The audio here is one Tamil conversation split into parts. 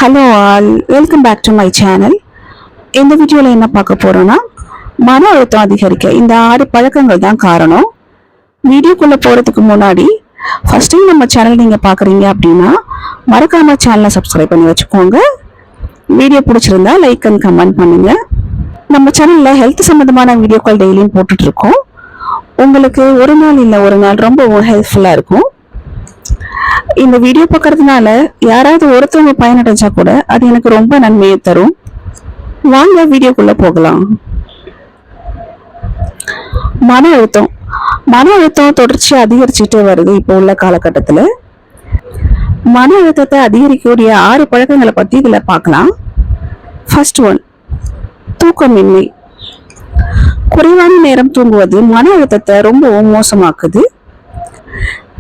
Hello all, welcome back to my channel. இந்த வீடியோவில் என்ன பார்க்க போகிறோன்னா, மன அழுத்தம் அதிகரிக்க இந்த 6 பழக்கங்கள் தான் காரணம். வீடியோக்குள்ளே போகிறதுக்கு முன்னாடி ஃபர்ஸ்ட் டைம் நம்ம சேனல் நீங்கள் பார்க்குறீங்க அப்படின்னா மறக்காம சேனலை சப்ஸ்கிரைப் பண்ணி வச்சுக்கோங்க. வீடியோ பிடிச்சிருந்தா லைக் அண்ட் கமெண்ட் பண்ணுங்கள். நம்ம சேனலில் ஹெல்த் சம்மந்தமான வீடியோக்கள் டெய்லியும் போட்டுட்ருக்கோம். உங்களுக்கு ஒரு நாள் இல்லை ஒரு நாள் ரொம்ப ஹெல்ப்ஃபுல்லாக இருக்கும். இந்த வீடியோ பார்க்கறதுனால யாராவது ஒருத்தவங்க பயனடைஞ்சா கூட அது எனக்கு ரொம்ப நன்மையை தரும். வாங்க வீடியோக்குள்ள போகலாம். மன அழுத்தம் தொடர்ச்சியா அதிகரிச்சுட்டே வருது. இப்போ உள்ள காலகட்டத்துல மன அழுத்தத்தை அதிகரிக்கக்கூடிய 6 பழக்கங்களை பத்தி இதுல பார்க்கலாம். ஃபர்ஸ்ட் ஒன், தூக்கமின்மை. குறைவான நேரம் தூங்குவது மன அழுத்தத்தை ரொம்ப மோசமாக்குது.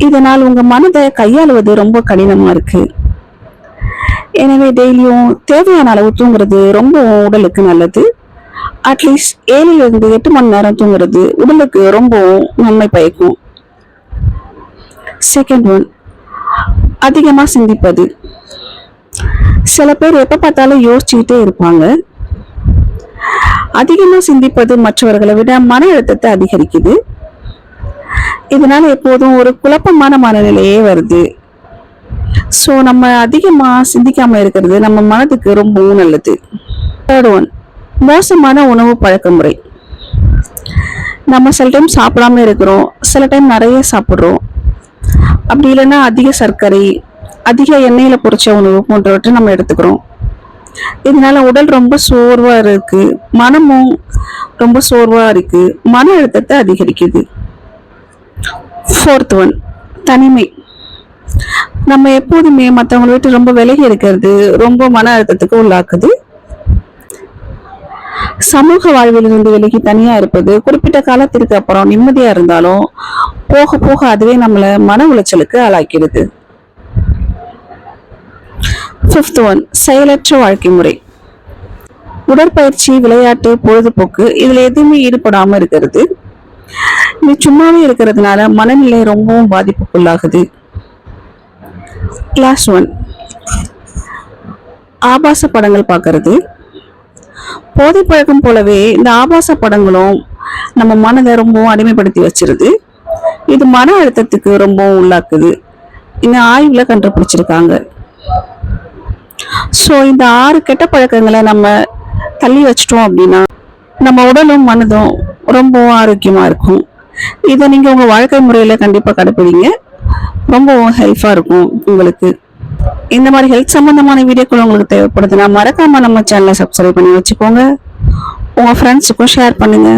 இதனால் உங்க மனதை கையாளுவது ரொம்ப கடினமா இருக்கு. எனவே டெய்லியும் தேவையான அளவு தூங்குறது ரொம்ப உடலுக்கு நல்லது. அட்லீஸ்ட் 7 to 8 மணி நேரம் தூங்குறது உடலுக்கு ரொம்ப நன்மை பயக்கும். செகண்ட் ஒன், அதிகமா சிந்திப்பது. சில பேர் எப்ப பார்த்தாலும் யோசிச்சுக்கிட்டே இருப்பாங்க. அதிகமா சிந்திப்பது மற்றவர்களை விட மன அழுத்தத்தை அதிகரிக்குது. இதனால எப்போதும் ஒரு குழப்பமான மனநிலையே வருது. ஸோ நம்ம அதிகமா சிந்திக்காம இருக்கிறது நம்ம மனதுக்கு ரொம்பவும் நல்லது. தேர்ட் ஒன், மோசமான உணவு பழக்க முறை. நம்ம சில டைம் சாப்பிடாம இருக்கிறோம், சில டைம் நிறைய சாப்பிட்றோம். அப்படி இல்லைன்னா அதிக சர்க்கரை, அதிக எண்ணெயில பொரிச்ச உணவு போன்றவற்றை நம்ம எடுத்துக்கிறோம். இதனால உடல் ரொம்ப சோர்வா இருக்கு, மனமும் ரொம்ப சோர்வா இருக்கு, மன அழுத்தத்தை அதிகரிக்குது. ஃபோர்த் ஒன், தனிமை. நம்ம எப்போதுமே மற்றவங்களை விட்டு ரொம்ப விலகி இருக்கிறது ரொம்ப மன அழுத்தத்துக்கு உள்ளாக்குது. சமூக வாழ்விலிருந்து விலகி தனியா இருப்பது குறிப்பிட்ட காலத்திற்கு அப்புறம் நிம்மதியா இருந்தாலும் போக போக அதுவே நம்மளை மன உளைச்சலுக்கு ஆளாக்கிறது. ஃபிஃப்த் ஒன், செயலற்ற வாழ்க்கை முறை. உடற்பயிற்சி, விளையாட்டு, பொழுதுபோக்கு இதுல எதுவுமே ஈடுபடாம இருக்கிறது. நீ சும்மாவே இருக்கிறதுனால மனநிலை ரொம்பவும் பாதிப்புக்குள்ளாகுது. லாஸ்ட் ஒன், ஆபாச படங்கள் பார்க்கறது. போதை பழக்கம் போலவே இந்த ஆபாச படங்களும் நம்ம மனதை ரொம்பவும் அடிமைப்படுத்தி வச்சிருது. இது மன அழுத்தத்துக்கு ரொம்பவும் உள்ளாக்குது. இந்த ஆய்வுல கண்டுபிடிச்சிருக்காங்க. ஸோ இந்த 6 கெட்ட பழக்கங்களை நம்ம தள்ளி வச்சிட்டோம் அப்படின்னா நம்ம உடலும் மனதும் ரொம்ப ஆரோக்கியமா இருக்கும். இதை நீங்க உங்க வாழ்க்கை முறையில கண்டிப்பா கடைப்பிடிங்க. ரொம்ப ஹெல்ப்பா இருக்கும் உங்களுக்கு. இந்த மாதிரி ஹெல்த் சம்பந்தமான வீடியோக்கள் உங்களுக்கு தேவைப்படுதுன்னா மறக்காம நம்ம சேனலை சப்ஸ்கிரைப் பண்ணி வச்சுக்கோங்க. உங்க ஃப்ரெண்ட்ஸுக்கும் ஷேர் பண்ணுங்க.